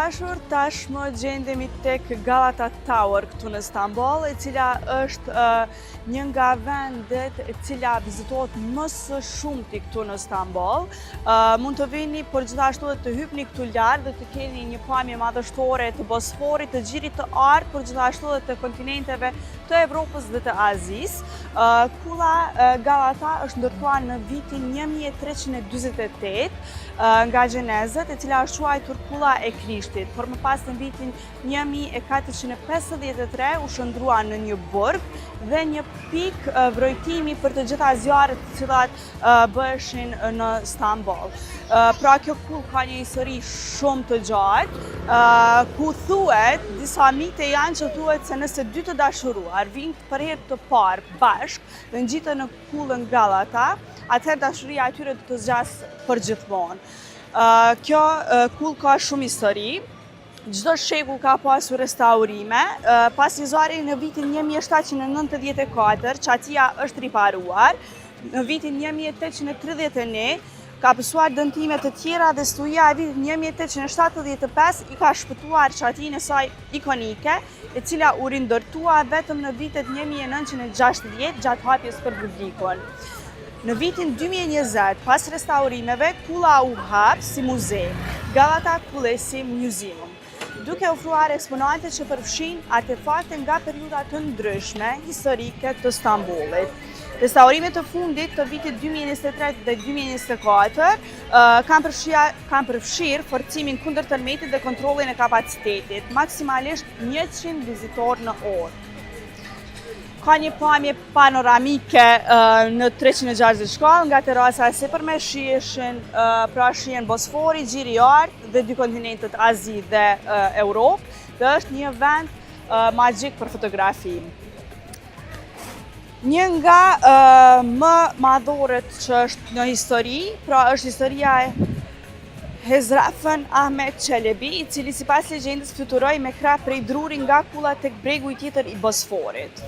dashur, tashmë gjendemi tek Galata Tower këtu në Stamboll, e cila është një nga vendet e cila vizitohet më së shumti këtu në Stamboll. Mund të vini, por gjithashtu dhe të hypni këtu lart dhe të keni një pamje madhështore të Bosforit, të Gjirit të Art, por gjithashtu dhe të kontinenteve të Evropës dhe të Azisë. Kulla Galata është ndërtuar në vitin 1348 nga Gjenezët, e cila është quajtur kulla e Krishtit, por më pas në vitin 1453 u shndrua në një burg dhe një pikë vrojtimi për të gjitha zjarret të cilat bëheshin në Stamboll. Pra kjo kullë ka një histori shumë të gjatë, ku thuhet, disa mite janë që thuhet se nëse dy të dashuruar vinë për herë të parë bashkë dhe ngjiten në kullën Galata, atëherë dashuria atyre do të zgjasë për gjithmonë. Kjo kullë ka shumë histori. Çdo shekull ka pasur restaurime, pas zjarrit në vitin 1794, çatia është riparuar. Në vitin 1831 ka pësuar dëmtime të tjera dhe studia e vitit 1875 i ka shpëtuar çatinë e saj ikonike, e cila u rindërtua vetëm në vitet 1960 gjatë hapjes për publikun. Në vitin 2020, pas restaurimeve, kulla u hap si muze, Galata Kullesi Museum, duke ofruar eksponate që përfshin artefakte nga periudha të ndryshme historike të Stambollit. Restaurimet të fundit të vitit 2023 dhe 2024 kanë përfshirë forcimin kundër tërmetit dhe kontrollin e kapacitetit, maksimalisht 100 vizitor në orë. Ka një pamje panoramike në 360 shkallë, nga terasa e sipërme shihen Bosfori, Gjiri i Art dhe dy kontinentet Azi dhe Europë, dhe është një vend magjik për fotografi. Një nga më madhorët që është në histori, pra është historia e Hezrafën Ahmet Çelebi, i cili sipas legjendës fluturoi me krah prej druri nga kulla tek bregu i tjetër i Bosforit.